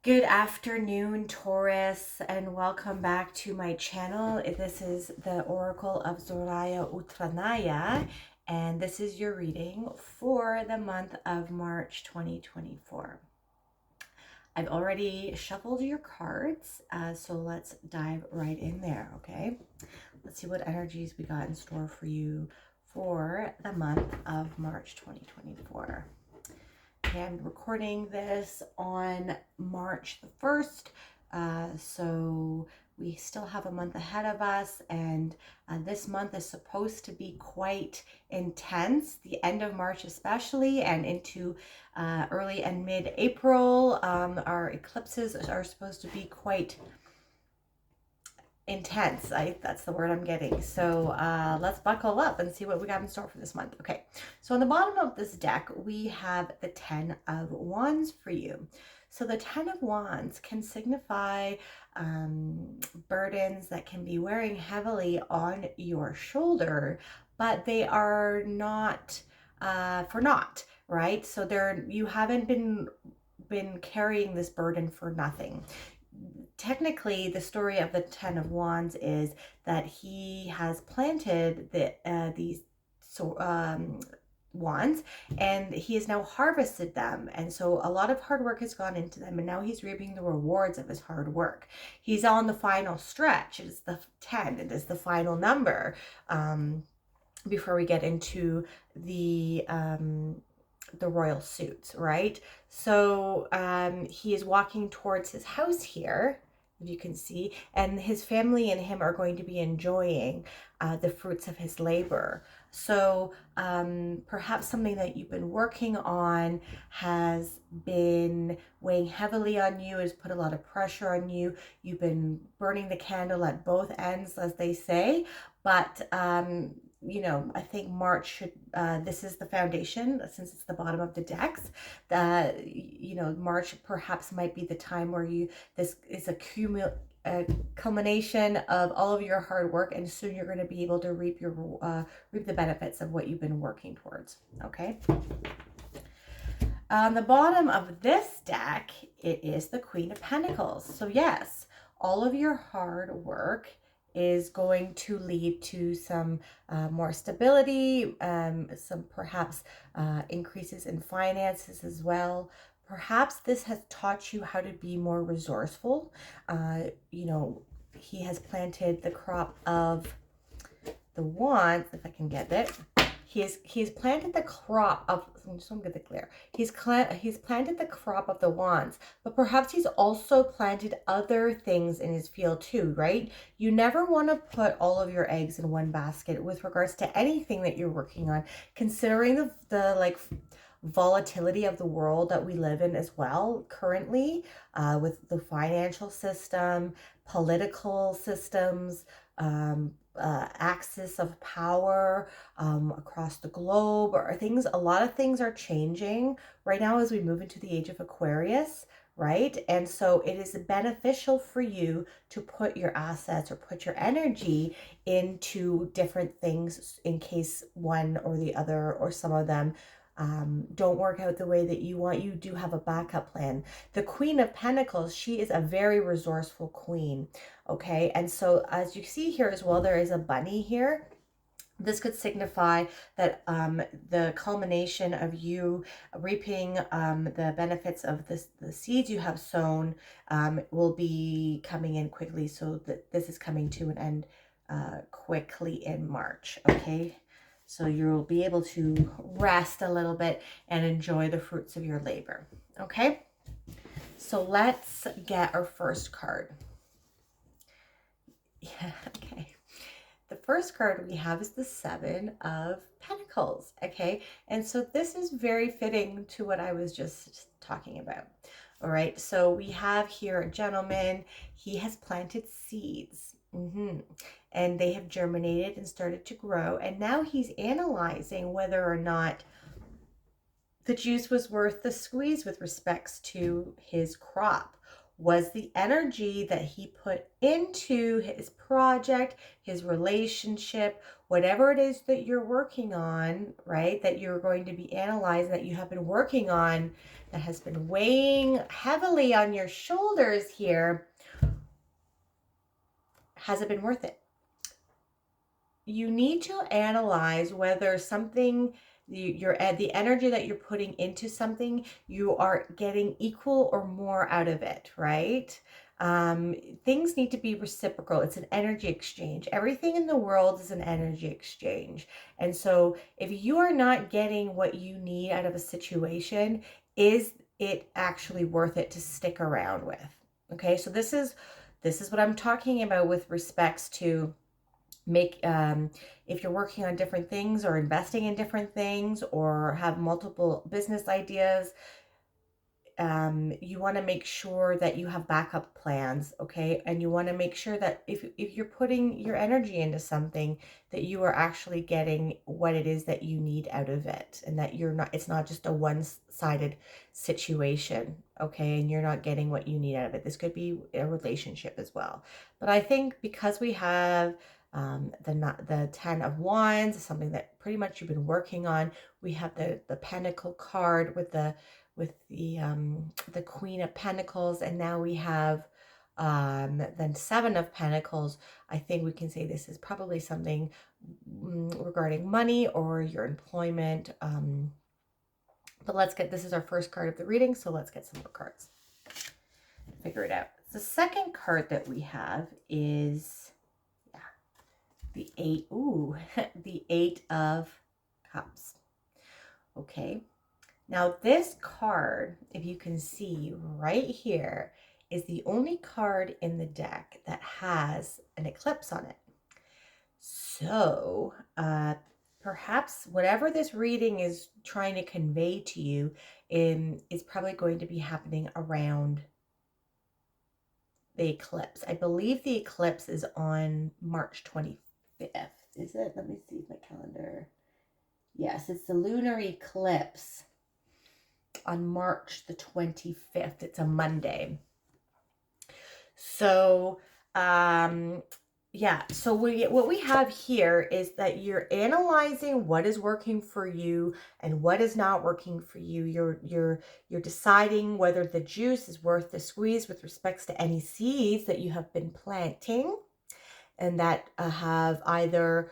Good afternoon, Taurus, and welcome back to my channel. This is the Oracle of Zoraya Utranaya, and this is your reading for the month of March 2024. I've already shuffled your cards, so let's dive right in there, okay? Let's see what energies we got in store for you for the month of March 2024. I'm recording this on March the 1st, so we still have a month ahead of us, and this month is supposed to be quite intense, the end of March especially, and into early and mid-April. Our eclipses are supposed to be quite intense. That's the word I'm getting. So let's buckle up and see what we got in store for this month. Okay, so on the bottom of this deck we have the 10 of Wands for you. So the 10 of Wands can signify burdens that can be wearing heavily on your shoulder, but they are not for naught, right? So you haven't been carrying this burden for nothing. Technically, the story of the 10 of Wands is that he has planted these wands, and he has now harvested them, and so a lot of hard work has gone into them, and now he's reaping the rewards of his hard work. He's on the final stretch. It is the 10. It is the final number before we get into the royal suits, right? So he is walking towards his house here, if you can see, and his family and him are going to be enjoying the fruits of his labor. So perhaps something that you've been working on has been weighing heavily on you, has put a lot of pressure on you. You've been burning the candle at both ends, as they say, but you know, I think March should, this is the foundation, since it's the bottom of the decks, that, you know, March perhaps might be the time where this is a culmination of all of your hard work, and soon you're going to be able to reap the benefits of what you've been working towards, okay? On the bottom of this deck, it is the Queen of Pentacles. So yes, all of your hard work is going to lead to some more stability, some perhaps increases in finances as well. Perhaps this has taught you how to be more resourceful. You know, he has planted the crop of the wands, if I can get it. He's planted the crop of, I'm just gonna get it clear. He's planted the crop of the wands, but perhaps he's also planted other things in his field too, right? You never want to put all of your eggs in one basket with regards to anything that you're working on, considering the like volatility of the world that we live in as well currently, with the financial system, political systems, axis of power across the globe, or things. A lot of things are changing right now as we move into the age of Aquarius, right? And so it is beneficial for you to put your assets or put your energy into different things in case one or the other or some of them don't work out the way that you want. You do have a backup plan. The Queen of Pentacles, she is a very resourceful queen, okay? And so as you see here as well, there is a bunny here. This could signify that the culmination of you reaping the benefits of the seeds you have sown will be coming in quickly, so that this is coming to an end quickly in March, okay? So you'll be able to rest a little bit and enjoy the fruits of your labor, okay? So let's get our first card. Yeah, okay. The first card we have is the 7 of Pentacles, okay? And so this is very fitting to what I was just talking about. All right, so we have here a gentleman. He has planted seeds. And they have germinated and started to grow, and now he's analyzing whether or not the juice was worth the squeeze with respects to his crop. was the energy that he put into his project, his relationship, whatever it is that you're working on, right? That you're going to be analyzing, that you have been working on, that has been weighing heavily on your shoulders here. Has it been worth it? You need to analyze whether something, the energy that you're putting into something, you are getting equal or more out of it, right? Things need to be reciprocal. It's an energy exchange. Everything in the world is an energy exchange. And so if you are not getting what you need out of a situation, is it actually worth it to stick around with? Okay, so this is what I'm talking about with respects to make if you're working on different things or investing in different things or have multiple business ideas. You want to make sure that you have backup plans, okay? And you want to make sure that if you're putting your energy into something, that you are actually getting what it is that you need out of it, and that it's not just a one-sided situation, okay? And you're not getting what you need out of it. This could be a relationship as well. But I think because we have the 10 of Wands, something that pretty much you've been working on. We have the Pentacle card with the Queen of Pentacles, and now we have then Seven of Pentacles. I think we can say this is probably something regarding money or your employment. But this is our first card of the reading, so let's get some more cards. Figure it out. The second card that we have is the the Eight of Cups. Okay. Now this card, if you can see right here, is the only card in the deck that has an eclipse on it. So perhaps whatever this reading is trying to convey to you is probably going to be happening around the eclipse. I believe the eclipse is on March 25th. Is it? Let me see my calendar. Yes, it's the lunar eclipse on March the 25th. It's a Monday. So, yeah. So what we have here is that you're analyzing what is working for you and what is not working for you. You're deciding whether the juice is worth the squeeze with respects to any seeds that you have been planting and that have either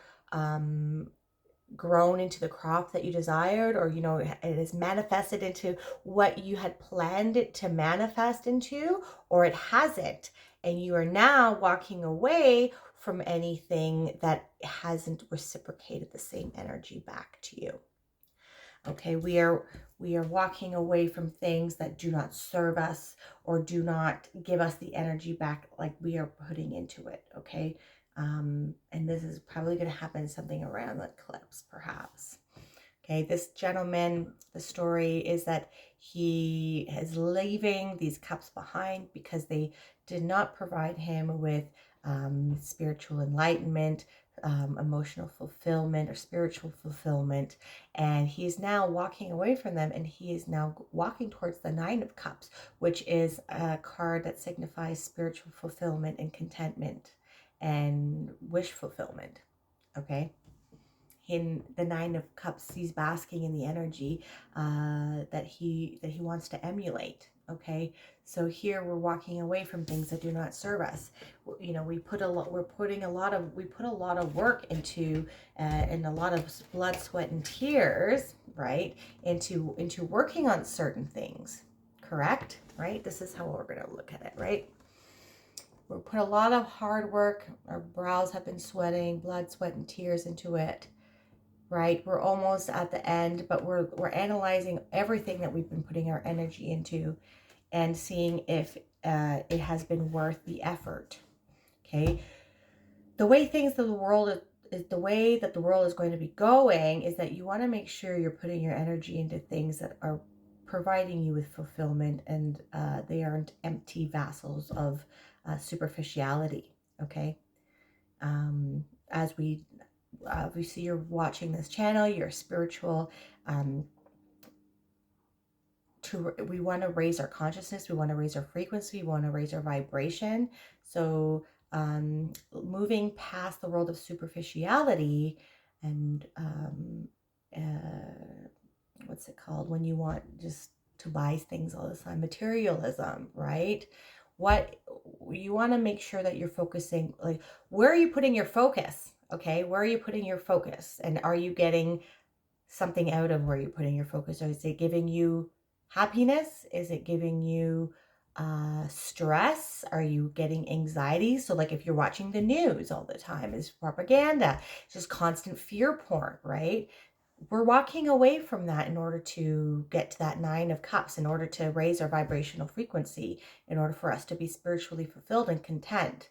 grown into the crop that you desired, or it is manifested into what you had planned it to manifest into, or it hasn't, and you are now walking away from anything that hasn't reciprocated the same energy back to you. Okay, we are walking away from things that do not serve us or do not give us the energy back like we are putting into it. Okay. And this is probably going to happen something around the eclipse, perhaps. Okay, this gentleman, the story is that he is leaving these cups behind because they did not provide him with spiritual enlightenment, emotional fulfillment, or spiritual fulfillment. And he is now walking away from them, and he is now walking towards the Nine of Cups, which is a card that signifies spiritual fulfillment and contentment and wish fulfillment. Okay, in the Nine of Cups, he's basking in the energy that he wants to emulate. Okay, so here we're walking away from things that do not serve us. We put a lot of work into and a lot of blood, sweat, and tears, right, into working on certain things. Correct, right? This is how we're going to look at it, right? We put a lot of hard work. Our brows have been sweating, blood, sweat, and tears into it, right? We're almost at the end, but we're analyzing everything that we've been putting our energy into and seeing if it has been worth the effort. Okay. The way that the world is going to be going is that you want to make sure you're putting your energy into things that are providing you with fulfillment, and they aren't empty vessels of superficiality. Okay. As we obviously you're watching this channel, you're a spiritual we want to raise our consciousness, we want to raise our frequency, we want to raise our vibration. So moving past the world of superficiality and what's it called when you want just to buy things all the time, materialism, right? What you want to make sure that you're focusing, like, where are you putting your focus? Okay, where are you putting your focus, and are you getting something out of where you're putting your focus? Or is it giving you happiness? Is it giving you stress? Are you getting anxiety? So like if you're watching the news all the time, is propaganda, it's just constant fear porn, right? We're walking away from that in order to get to that 9 of Cups, in order to raise our vibrational frequency, in order for us to be spiritually fulfilled and content.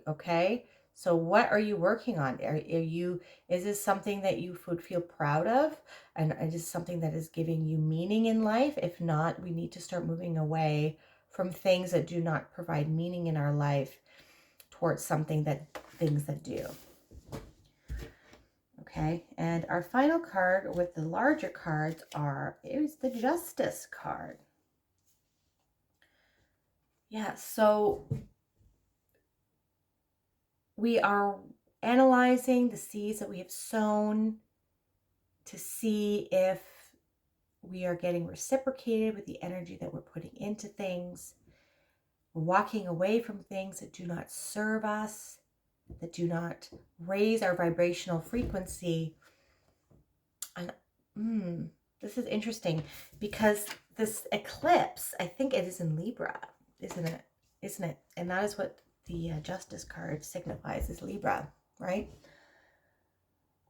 Okay, so what are you working on? Is this something that you would feel proud of, and is this something that is giving you meaning in life? If not, we need to start moving away from things that do not provide meaning in our life towards things that do. Okay, and our final card with the larger cards is the Justice card. Yeah, so we are analyzing the seeds that we have sown to see if we are getting reciprocated with the energy that we're putting into things. We're walking away from things that do not serve us, that do not raise our vibrational frequency. And this is interesting because this eclipse, I think it is in Libra, isn't it? Isn't it? And that is what the Justice card signifies, is Libra, right?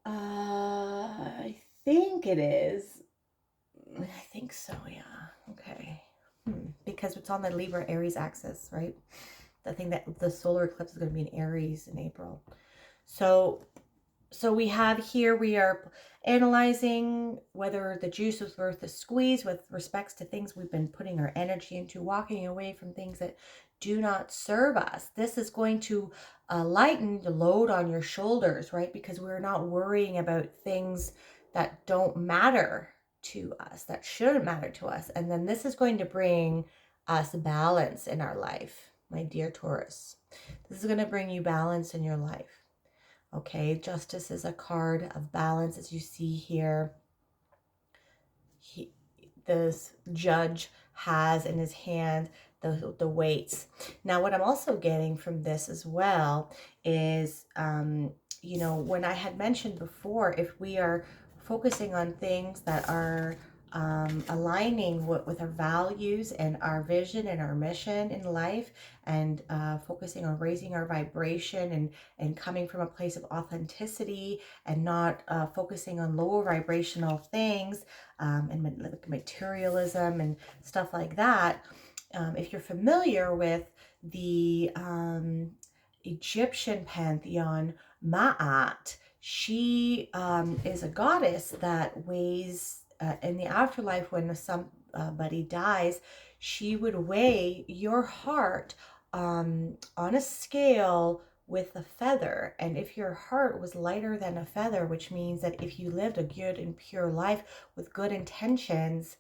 I think it is. I think so, yeah. Okay. Because it's on the Libra Aries axis, right? The thing that the solar eclipse is going to be in Aries in April. So we are analyzing whether the juice is worth the squeeze with respects to things we've been putting our energy into, walking away from things that do not serve us. This is going to lighten the load on your shoulders, right? Because we're not worrying about things that don't matter to us, that shouldn't matter to us. And then this is going to bring us balance in our life, my dear Taurus. This is going to bring you balance in your life. Okay, Justice is a card of balance, as you see here. This judge has in his hand the weights. Now, what I'm also getting from this as well is, when I had mentioned before, if we are focusing on things that are aligning with our values and our vision and our mission in life, and focusing on raising our vibration and coming from a place of authenticity, and not focusing on lower vibrational things and materialism and stuff like that. If you're familiar with the Egyptian pantheon, Ma'at, she is a goddess that weighs in the afterlife. When somebody dies, she would weigh your heart on a scale with a feather. And if your heart was lighter than a feather, which means that if you lived a good and pure life with good intentions,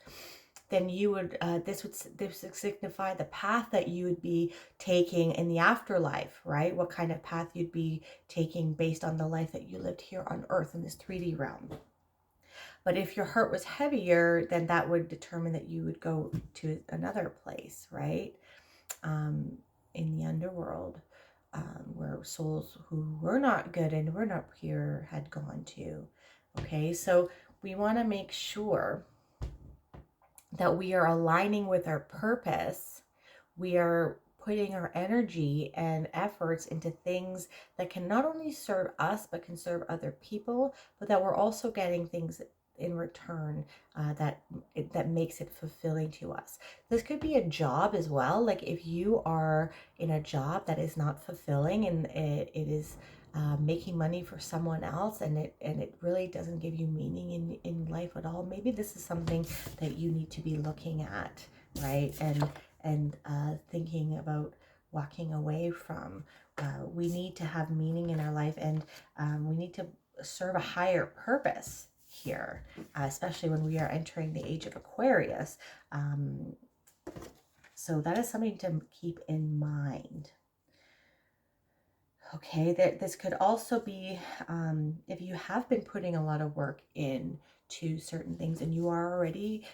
then you would this would signify the path that you would be taking in the afterlife, right? What kind of path you'd be taking based on the life that you lived here on earth in this 3D realm. But if your heart was heavier, then that would determine that you would go to another place, right? In the underworld, where souls who were not good and were not pure had gone to. Okay, so we want to make sure that we are aligning with our purpose. We are putting our energy and efforts into things that can not only serve us, but can serve other people, but that we're also getting things in return that makes it fulfilling to us. This could be a job as well. Like if you are in a job that is not fulfilling, and it is making money for someone else, and it really doesn't give you meaning in life at all, maybe this is something that you need to be looking at, right? And thinking about walking away from. We need to have meaning in our life, and we need to serve a higher purpose here, especially when we are entering the age of Aquarius. So that is something to keep in mind. Okay, this could also be if you have been putting a lot of work in to certain things and you are already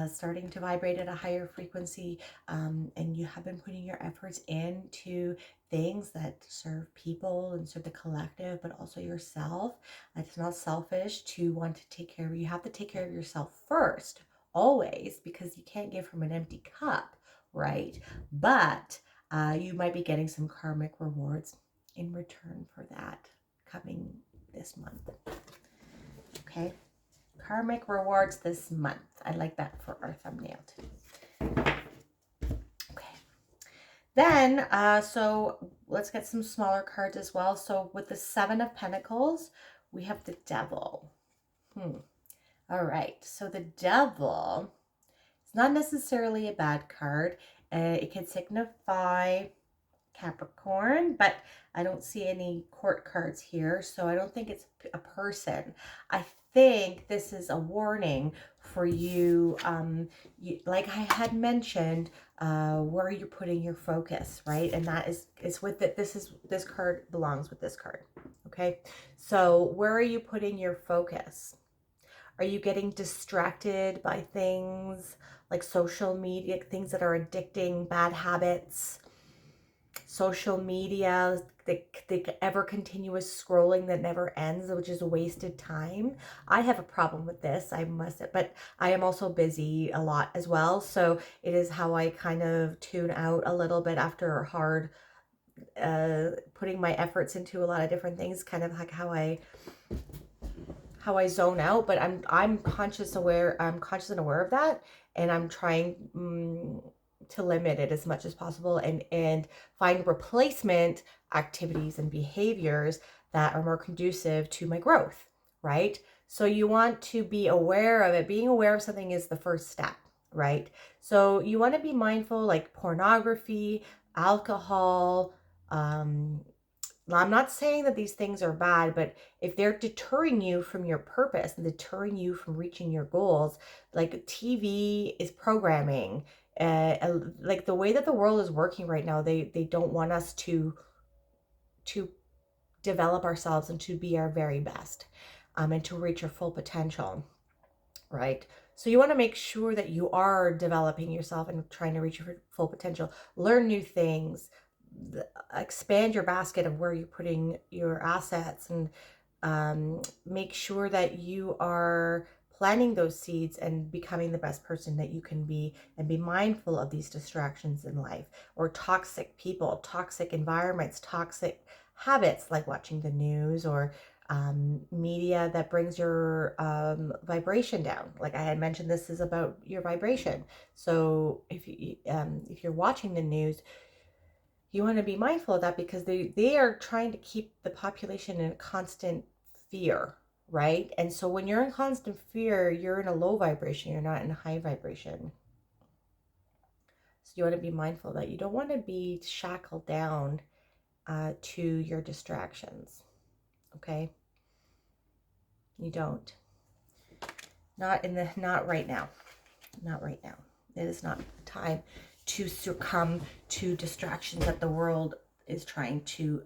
starting to vibrate at a higher frequency, and you have been putting your efforts into things that serve people and serve the collective, but also yourself. It's not selfish to want to take care of you. You have to take care of yourself first, always, because you can't give from an empty cup, right? But you might be getting some karmic rewards in return for that coming this month. Okay, karmic rewards this month. I like that for our thumbnail too. Okay, then so let's get some smaller cards as well. So with the Seven of Pentacles, we have the Devil. All right, so the Devil, it's not necessarily a bad card. It can signify Capricorn, but I don't see any court cards here, so I don't think it's a person. I think this is a warning for you, like I had mentioned, where you're putting your focus, right? And that is with it. This card belongs with this card. Okay, so where are you putting your focus? Are you getting distracted by things like social media, things that are addicting, bad habits? Social media, the ever continuous scrolling that never ends, which is a wasted time. I have a problem with this, I must, but I am also busy a lot as well. So it is how I kind of tune out a little bit after hard putting my efforts into a lot of different things, kind of like how I zone out. But I'm conscious and aware of that, and I'm trying to limit it as much as possible and find replacement activities and behaviors that are more conducive to my growth, right? So you want to be aware of it. Being aware of something is the first step, right? So you want to be mindful, like pornography, alcohol. I'm not saying that these things are bad, but if they're deterring you from your purpose and deterring you from reaching your goals, like TV is programming, like the way that the world is working right now, they don't want us to develop ourselves and to be our very best, and to reach our full potential, right? So you want to make sure that you are developing yourself and trying to reach your full potential, learn new things, expand your basket of where you're putting your assets, and make sure that you are planting those seeds and becoming the best person that you can be, and be mindful of these distractions in life, or toxic people, toxic environments, toxic habits like watching the news, or media that brings your vibration down. Like I had mentioned, this is about your vibration. So if you're watching the news, you want to be mindful of that, because they are trying to keep the population in constant fear, right? And so when you're in constant fear, you're in a low vibration, you're not in a high vibration. So you want to be mindful that you don't want to be shackled down to your distractions, okay? You don't. Not right now. Not right now. It is not the time to succumb to distractions that the world is trying to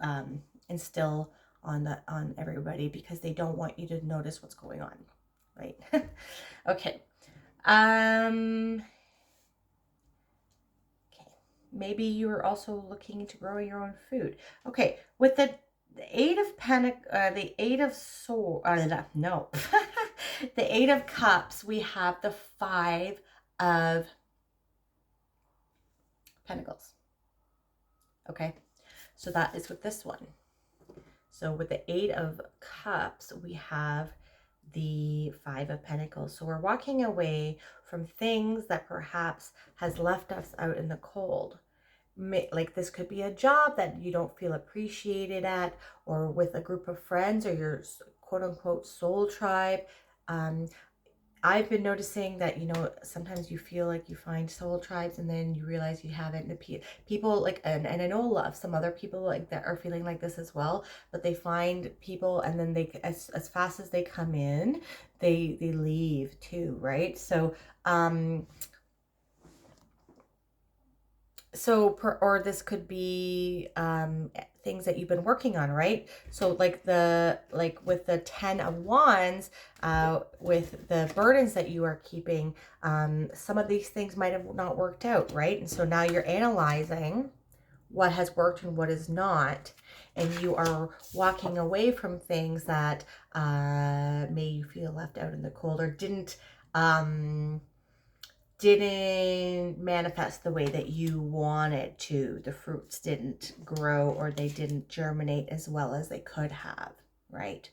instill on everybody, because they don't want you to notice what's going on, right? Okay. Okay. Maybe you are also looking into growing your own food. Okay, with the Eight of the Eight of no, the Eight of Cups, we have the Five of Pentacles. Okay, so that is with this one. So with the Eight of Cups, we have the Five of Pentacles. So we're walking away from things that perhaps has left us out in the cold. Like this could be a job that you don't feel appreciated at, or with a group of friends, or your quote unquote soul tribe. I've been noticing that, you know, sometimes you feel like you find soul tribes and then you realize you haven't. People like, and I know a lot of some other people like that are feeling like this as well, but they find people and then they, as fast as they come in, they leave too, right? So, or this could be things that you've been working on, right? So like with the 10 of wands, with the burdens that you are keeping, some of these things might have not worked out, right? And so now you're analyzing what has worked and what is not, and you are walking away from things that made you feel left out in the cold, or didn't manifest the way that you wanted to. The fruits didn't grow, or they didn't germinate as well as they could have, right?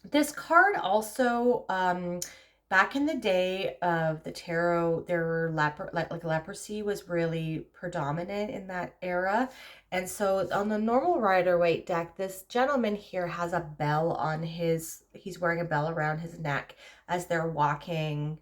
This card also, back in the day of the tarot, there were like leprosy was really predominant in that era. And so on the normal Rider-Waite deck, this gentleman here has a bell on he's wearing a bell around his neck as they're walking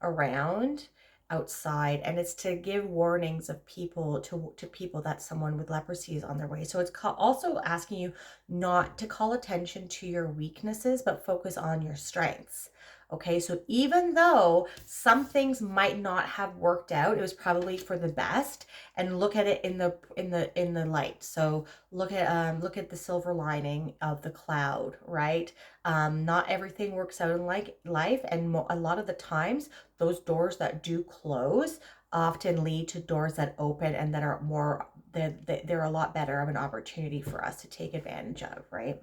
around outside, and it's to give warnings of people to people that someone with leprosy is on their way. So it's also asking you not to call attention to your weaknesses, but focus on your strengths. Okay, so even though some things might not have worked out, it was probably for the best, and look at it in the light. So look at the silver lining of the cloud, right? Not everything works out in life, and a lot of the times those doors that do close often lead to doors that open and that are more, they're a lot better of an opportunity for us to take advantage of, right?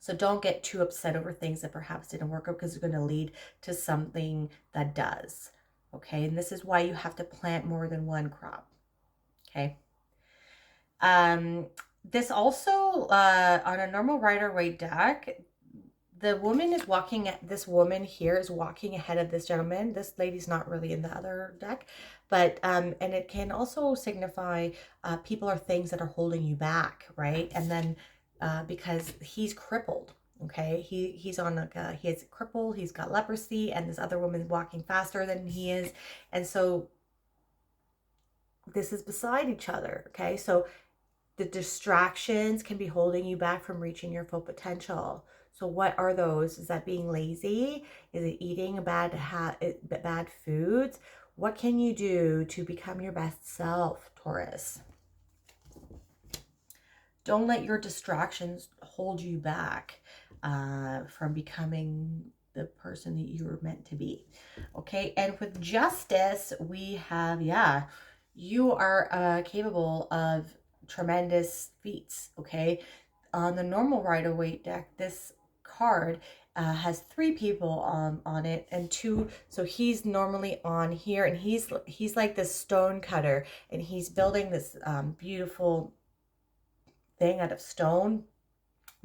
So don't get too upset over things that perhaps didn't work out, because it's going to lead to something that does. Okay, and this is why you have to plant more than one crop. Okay. This also, on a normal Rider-Waite deck, the woman is walking, this woman here is walking ahead of this gentleman. This lady's not really in the other deck, but and it can also signify people or things that are holding you back, right? And then because he's crippled, okay, he's on like he's crippled, he's got leprosy, and this other woman's walking faster than he is, and so this is beside each other, okay? So the distractions can be holding you back from reaching your full potential. So what are those? Is that being lazy? Is it eating bad foods? What can you do to become your best self, Taurus? Don't let your distractions hold you back from becoming the person that you were meant to be. Okay, and with justice, we have, yeah, you are capable of tremendous feats. Okay, on the normal Rider-Waite deck, this card has 3 people on it, and 2, so he's normally on here, and he's like this stone cutter, and he's building this beautiful thing out of stone.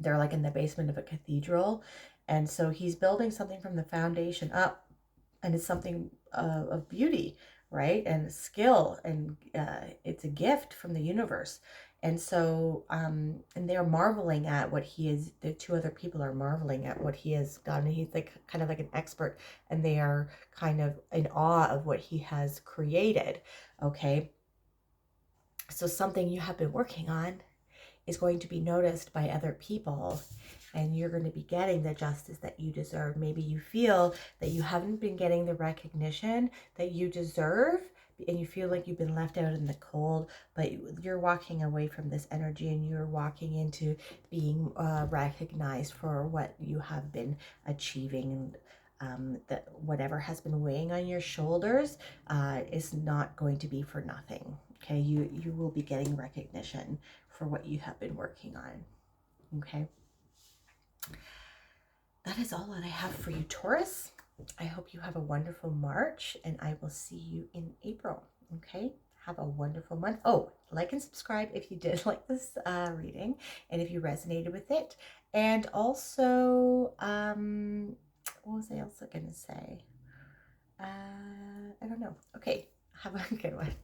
They're like in the basement of a cathedral, and so he's building something from the foundation up, and it's something of beauty, right, and skill, and it's a gift from the universe. And so and they're marveling at what he is, the 2 other people are marveling at what he has done. He's like kind of like an expert, and they are kind of in awe of what he has created. Okay, so something you have been working on is going to be noticed by other people, and you're going to be getting the justice that you deserve. Maybe you feel that you haven't been getting the recognition that you deserve, and you feel like you've been left out in the cold, but you're walking away from this energy, and you're walking into being recognized for what you have been achieving. And that whatever has been weighing on your shoulders is not going to be for nothing. Okay, you will be getting recognition for what you have been working on. Okay, that is all that I have for you, Taurus. I hope you have a wonderful March, and I will see you in April. Okay, have a wonderful month. Oh, like and subscribe if you did like this reading, and if you resonated with it. And also, what was I also gonna say? I don't know. Okay, have a good one.